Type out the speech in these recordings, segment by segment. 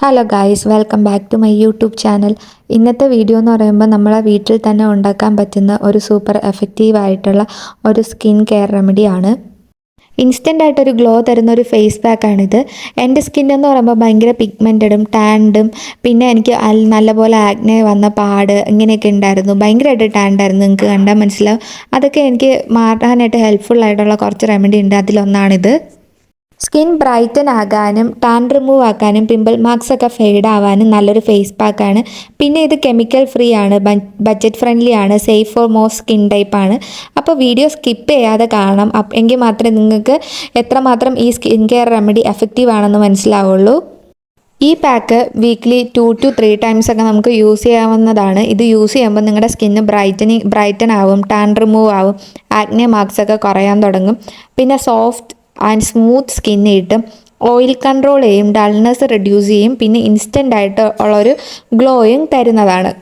Hello guys, welcome back to my YouTube channel. ഇന്നത്തെ video എന്ന് പറയുമ്പോൾ നമ്മളെ വീട്ടിൽ തന്നെ ഉണ്ടാക്കാൻ പറ്റുന്ന ഒരു സൂപ്പർ എഫക്റ്റീവ് ആയിട്ടുള്ള ഒരു സ്കിൻ കെയർ റെമഡിയാണ്. ഇൻസ്റ്റൻ്റ് ആയിട്ടൊരു ഗ്ലോ തരുന്ന ഒരു ഫേസ് പാക്കാണിത്. എൻ്റെ സ്കിൻ എന്ന് പറയുമ്പോൾ ഭയങ്കര പിഗ്മെൻറ്റഡും ടാൻഡും പിന്നെ എനിക്ക് നല്ലപോലെ ആക്നെ വന്ന പാട് ഇങ്ങനെയൊക്കെ ഉണ്ടായിരുന്നു. ഭയങ്കരമായിട്ട് ടാൻഡായിരുന്നു, നിങ്ങൾക്ക് കണ്ടാൽ മനസ്സിലാവും. അതൊക്കെ എനിക്ക് മാറാനായിട്ട് ഹെൽപ്ഫുൾ ആയിട്ടുള്ള കുറച്ച് റെമഡി ഉണ്ട്. അതിലൊന്നാണിത്. സ്കിൻ ബ്രൈറ്റൻ ആകാനും ടാൻ റിമൂവ് ആക്കാനും പിമ്പിൾ മാർക്സ് ഒക്കെ ഫെയ്ഡ് ആവാനും നല്ലൊരു ഫേസ് പാക്കാണ്. പിന്നെ ഇത് കെമിക്കൽ ഫ്രീ ആണ്, ബഡ്ജറ്റ് ഫ്രണ്ട്ലി ആണ്, safe four most skin type ആണ്. അപ്പോൾ വീഡിയോ സ്കിപ്പ് ചെയ്യാതെ കാണണം, എങ്കിൽ മാത്രമേ നിങ്ങൾക്ക് എത്രമാത്രം ഈ സ്കിൻ കെയർ റെമഡി എഫക്റ്റീവ് ആണെന്ന് മനസ്സിലാവുള്ളൂ. ഈ പാക്ക് വീക്ക്ലി 2 to 3 ടൈംസ് ഒക്കെ നമുക്ക് യൂസ് ചെയ്യാവുന്നതാണ്. ഇത് യൂസ് ചെയ്യുമ്പോൾ നിങ്ങളുടെ സ്കിന്ന് ബ്രൈറ്റൻ ആവും, ടാൻ റിമൂവ് ആവും, ആക്നെ മാർക്സ് ഒക്കെ കുറയാൻ തുടങ്ങും. പിന്നെ സോഫ്റ്റ് ആൻഡ് സ്മൂത്ത് സ്കിന്ന് കിട്ടും, ഓയിൽ കൺട്രോൾ ചെയ്യും, ഡൾനെസ് റെഡ്യൂസ് ചെയ്യും, പിന്നെ ഇൻസ്റ്റൻ്റ് ആയിട്ട് ഉള്ളൊരു ഗ്ലോയും തരുന്നതാണ്.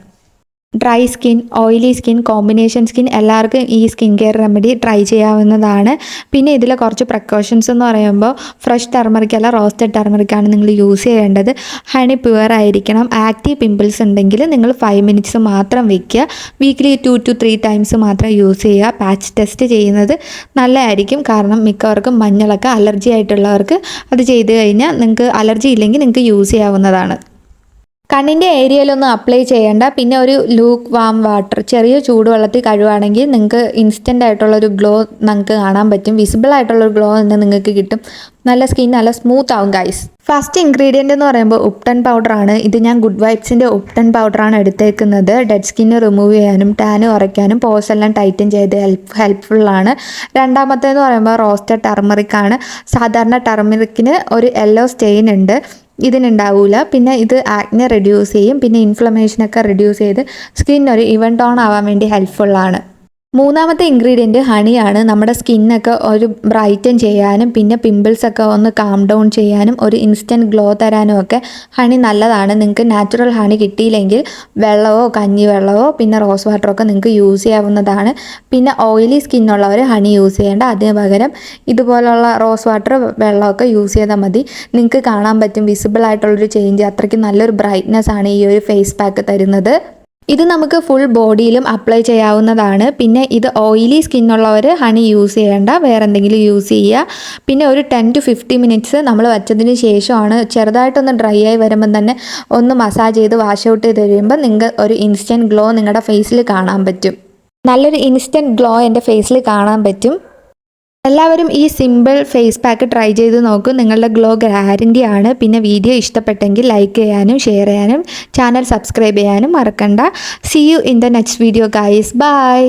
Dry skin, oily skin, combination skin എല്ലാവർക്കും ഈ സ്കിൻ കെയർ റെമഡി ട്രൈ ചെയ്യാവുന്നതാണ്. പിന്നെ ഇതിൽ കുറച്ച് പ്രിക്കോഷൻസ് എന്ന് പറയുമ്പോൾ ഫ്രഷ് ടർമറിക് അല്ല, റോസ്റ്റഡ് ടർമറിക്കാണ് നിങ്ങൾ യൂസ് ചെയ്യേണ്ടത്. ഹണി പ്യുവർ ആയിരിക്കണം. ആക്റ്റീവ് പിമ്പിൾസ് ഉണ്ടെങ്കിൽ നിങ്ങൾ 5 മിനിറ്റ്സ് മാത്രം വയ്ക്കുക. വീക്ക്ലി 2 to 3 ടൈംസ് മാത്രം യൂസ് ചെയ്യുക. പാച്ച് ടെസ്റ്റ് ചെയ്യുന്നത് നല്ലതായിരിക്കും, കാരണം മിക്കവർക്കും മഞ്ഞളൊക്കെ അലർജി ആയിട്ടുള്ളവർക്ക് അത് ചെയ്ത് കഴിഞ്ഞാൽ നിങ്ങൾക്ക് അലർജി ഇല്ലെങ്കിൽ നിങ്ങൾക്ക് യൂസ് ചെയ്യാവുന്നതാണ്. കണ്ണിൻ്റെ ഏരിയയിലൊന്നും അപ്ലൈ ചെയ്യേണ്ട. പിന്നെ ഒരു ലൂക്ക് വാം വാട്ടർ, ചെറിയ ചൂടുവെള്ളത്തിൽ കഴുകുകയാണെങ്കിൽ നിങ്ങൾക്ക് ഇൻസ്റ്റൻ്റ് ആയിട്ടുള്ളൊരു ഗ്ലോ നിങ്ങൾക്ക് കാണാൻ പറ്റും. വിസിബിൾ ആയിട്ടുള്ളൊരു ഗ്ലോ തന്നെ നിങ്ങൾക്ക് കിട്ടും. നല്ല സ്കിൻ നല്ല സ്മൂത്ത് ആവും ഗൈസ്. ഫസ്റ്റ് ഇൻഗ്രീഡിയൻ്റ് എന്ന് പറയുമ്പോൾ ഉപ്ടൺ പൗഡറാണ്. ഇത് ഞാൻ ഗുഡ് വൈബ്സിൻ്റെ ഉപ്ടൺ പൗഡറാണ് എടുത്തേക്കുന്നത്. ഡെഡ് സ്കിന്ന് റിമൂവ് ചെയ്യാനും ടാന് കുറയ്ക്കാനും പോസ് എല്ലാം ടൈറ്റൻ ചെയ്ത് ഹെൽപ്ഫുള്ളാണ്. രണ്ടാമത്തേന്ന് പറയുമ്പോൾ റോസ്റ്റഡ് ടർമറിക്കാണ്. സാധാരണ ടർമറിക്കിന് ഒരു യെല്ലോ സ്റ്റെയിൻ ഉണ്ട്, ഇതിനുണ്ടാവില്ല. പിന്നെ ഇത് ആക്നെ റെഡ്യൂസ് ചെയ്യും, പിന്നെ ഇൻഫ്ലമേഷനൊക്കെ റെഡ്യൂസ് ചെയ്ത് സ്കിൻ ഒരു ഇവൻ ടോൺ ആവാൻ വേണ്ടി ഹെൽപ്ഫുള്ളാണ്. മൂന്നാമത്തെ ഇൻഗ്രീഡിയൻറ്റ് ഹണിയാണ്. നമ്മുടെ സ്കിന്നൊക്കെ ഒരു ബ്രൈറ്റൻ ചെയ്യാനും പിന്നെ പിമ്പിൾസൊക്കെ ഒന്ന് കാം ഡൗൺ ചെയ്യാനും ഒരു ഇൻസ്റ്റൻറ്റ് ഗ്ലോ തരാനും ഒക്കെ ഹണി നല്ലതാണ്. നിങ്ങൾക്ക് നാച്ചുറൽ ഹണി കിട്ടിയില്ലെങ്കിൽ വെള്ളമോ കഞ്ഞിവെള്ളമോ പിന്നെ റോസ് വാട്ടറൊക്കെ നിങ്ങൾക്ക് യൂസ് ചെയ്യാവുന്നതാണ്. പിന്നെ ഓയിലി സ്കിന്നുള്ളവർ ഹണി യൂസ് ചെയ്യേണ്ട, അതിന് പകരം ഇതുപോലുള്ള റോസ് വാട്ടർ വെള്ളമൊക്കെ യൂസ് ചെയ്താൽ മതി. നിങ്ങൾക്ക് കാണാൻ പറ്റും വിസിബിൾ ആയിട്ടുള്ളൊരു ചേഞ്ച്. അത്രയ്ക്ക് നല്ലൊരു ബ്രൈറ്റ്നെസ് ആണ് ഈ ഒരു ഫേസ് പാക്ക് തരുന്നത്. ഇത് നമുക്ക് ഫുൾ ബോഡിയിലും അപ്ലൈ ചെയ്യാവുന്നതാണ്. പിന്നെ ഇത് ഓയിലി സ്കിന്നുള്ളവർ ഹണി യൂസ് ചെയ്യേണ്ട, വേറെ എന്തെങ്കിലും യൂസ് ചെയ്യുക. പിന്നെ ഒരു 10 to 15 മിനിറ്റ്സ് നമ്മൾ വച്ചതിന് ശേഷമാണ് ചെറുതായിട്ടൊന്ന് ഡ്രൈ ആയി വരുമ്പം തന്നെ ഒന്ന് മസാജ് ചെയ്ത് വാഷ് ഔട്ട് ചെയ്ത് കഴിയുമ്പോൾ നിങ്ങൾക്ക് ഒരു ഇൻസ്റ്റൻറ്റ് ഗ്ലോ നിങ്ങളുടെ ഫേസിൽ കാണാൻ പറ്റും. നല്ലൊരു ഇൻസ്റ്റൻറ്റ് ഗ്ലോ എൻ്റെ ഫേസിൽ കാണാൻ പറ്റും. എല്ലാവരും ഈ സിമ്പിൾ ഫേസ് പാക്ക് ട്രൈ ചെയ്ത് നോക്കും, നിങ്ങളുടെ ഗ്ലോ ഗ്യാരണ്ടി ആണ്. പിന്നെ വീഡിയോ ഇഷ്ടപ്പെട്ടെങ്കിൽ ലൈക്ക് ചെയ്യാനും ഷെയർ ചെയ്യാനും ചാനൽ സബ്സ്ക്രൈബ് ചെയ്യാനും മറക്കണ്ട. See you in the next video guys. By.